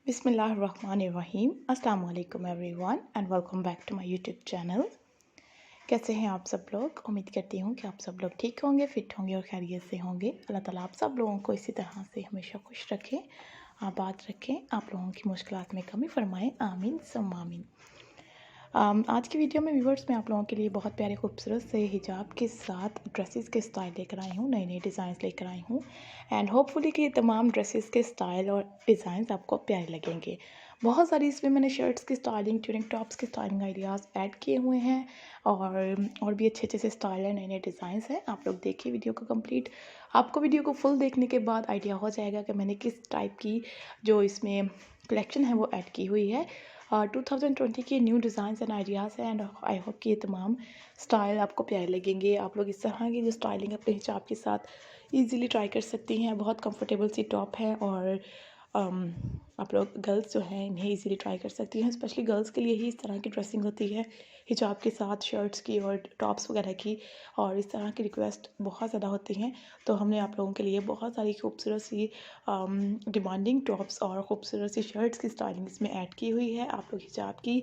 बिस्मिल्लाहिर्रहमानिर्रहीम। अस्सलाम वालेकुम everyone and welcome back to my YouTube channel. कैसे हैं आप सब लोग? उम्मीद करती हूँ कि आप सब लोग ठीक होंगे, फिट होंगे और खैरियत से होंगे। अल्लाह ताला आप सब लोगों को इसी तरह से हमेशा खुश रखें, आबाद रखें, आप लोगों की मुश्किलात में कमी फरमाएं। आमीन सुम्मा आमीन। आज की वीडियो में व्यूवर्स मैं आप लोगों के लिए बहुत प्यारे खूबसूरत से हिजाब के साथ ड्रेसेस के स्टाइल लेकर आई हूँ, नए नए डिज़ाइंस लेकर आई हूँ एंड होपफुली कि ये तमाम ड्रेसेस के स्टाइल और डिज़ाइंस आपको प्यारे लगेंगे। बहुत सारी इसमें मैंने शर्ट्स की स्टाइलिंग, ट्यूनिंग टॉप्स के स्टाइलिंग आइडियाज़ ऐड किए हुए हैं और भी अच्छे अच्छे से स्टाइल है, नए नए डिज़ाइंस हैं। आप लोग देखिए वीडियो को कंप्लीट। आपको वीडियो को फुल देखने के बाद आइडिया हो जाएगा कि मैंने किस टाइप की जो इसमें कलेक्शन है वो ऐड की हुई है। 2020 के न्यू डिज़ाइंस एंड आइडियाज़ हैं एंड आई होप कि ये तमाम स्टाइल आपको प्यारे लगेंगे। आप लोग इस तरह की जो स्टाइलिंग अपने हिजाब के साथ इजीली ट्राई कर सकती हैं। बहुत कंफर्टेबल सी टॉप है और आप लोग गर्ल्स जो हैं इन्हें इजीली ट्राई कर सकती हैं। स्पेशली गर्ल्स के लिए ही इस तरह की ड्रेसिंग होती है हिजाब के साथ शर्ट्स की और टॉप्स वगैरह की, और इस तरह की रिक्वेस्ट बहुत ज़्यादा होती हैं। तो हमने आप लोगों के लिए बहुत सारी खूबसूरत सी डिमांडिंग टॉप्स और ख़ूबसूरत सी शर्ट्स की स्टाइलिंग इसमें ऐड की हुई है। आप लोग हिजाब की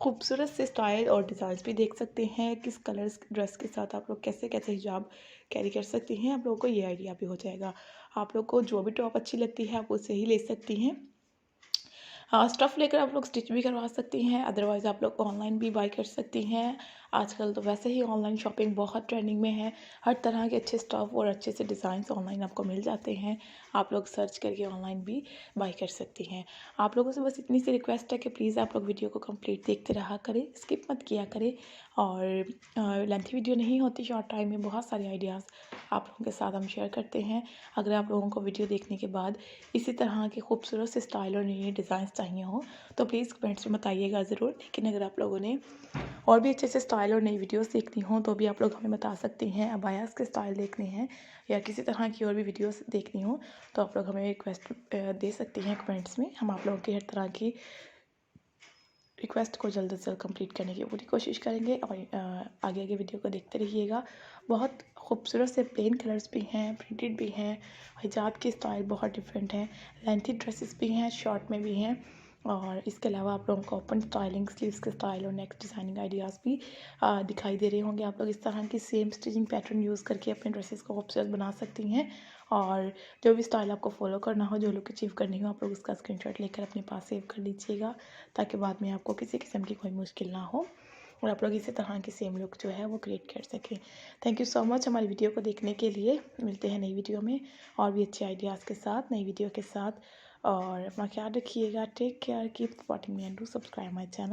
खूबसूरत से स्टाइल और डिज़ाइंस भी देख सकते हैं। किस कलर्स ड्रेस के साथ आप लोग कैसे कैसे हिजाब कैरी कर सकती हैं, आप लोगों को ये आइडिया भी हो जाएगा। आप लोग को जो भी टॉप अच्छी लगती है आप उसे ही ले सकती हैं। स्टफ़ लेकर आप लोग स्टिच भी करवा सकती हैं, अदरवाइज़ आप लोग ऑनलाइन भी बाई कर सकती हैं। आजकल तो वैसे ही ऑनलाइन शॉपिंग बहुत ट्रेंडिंग में है। हर तरह के अच्छे स्टफ़ और अच्छे से डिज़ाइंस ऑनलाइन आपको मिल जाते हैं। आप लोग सर्च करके ऑनलाइन भी बाई कर सकती हैं। आप लोगों से बस इतनी सी रिक्वेस्ट है कि प्लीज़ आप लोग वीडियो को कंप्लीट देखते रहा करें, स्किप मत किया करें। और लेंथी वीडियो नहीं होती, शॉर्ट टाइम में बहुत सारे आइडियाज़ आप लोगों के साथ हम शेयर करते हैं। अगर आप लोगों को वीडियो देखने के बाद इसी तरह के खूबसूरत से स्टाइल और नए डिज़ाइंस चाहिए हो तो प्लीज़ कमेंट्स में बताइएगा ज़रूर। लेकिन अगर आप लोगों ने और भी अच्छे से स्टाइल और नई वीडियोस देखनी हो तो भी आप लोग हमें बता सकते हैं। अबायास के स्टाइल देखने हैं या किसी तरह की और भी वीडियोस देखनी हो तो आप लोग हमें रिक्वेस्ट दे सकती हैं कमेंट्स में। हम आप लोगों की हर तरह की रिक्वेस्ट को जल्द से जल्द कंप्लीट करने की पूरी कोशिश करेंगे। और आगे आगे वीडियो को देखते रहिएगा। बहुत खूबसूरत से प्लेन कलर्स भी हैं, प्रिंटेड भी हैं। हिजाब की स्टाइल बहुत डिफरेंट है, लेंथी ड्रेसेस भी हैं, शॉर्ट में भी हैं। और इसके अलावा आप लोगों को ओपन स्टाइलिंग, स्लीव्स के स्टाइल और नेक्स्ट डिज़ाइनिंग आइडियाज़ भी दिखाई दे रहे होंगे। आप लोग इस तरह की सेम स्टिचिंग पैटर्न यूज़ करके अपने ड्रेसेस को खूबसूरत बना सकती हैं। और जो भी स्टाइल आपको फॉलो करना हो, जो लुक अचीव करनी हो, आप लोग उसका स्क्रीनशॉट लेकर अपने पास सेव कर लीजिएगा ताकि बाद में आपको किसी किस्म की कोई मुश्किल ना हो और आप लोग इसी तरह की सेम लुक जो है वो क्रिएट कर सकें। थैंक यू सो मच हमारी वीडियो को देखने के लिए। मिलते हैं नई वीडियो में और भी अच्छे आइडियाज़ के साथ, नई वीडियो के साथ। और अपना ख्याल रखिएगा। Take care, keep supporting me and do subscribe my channel.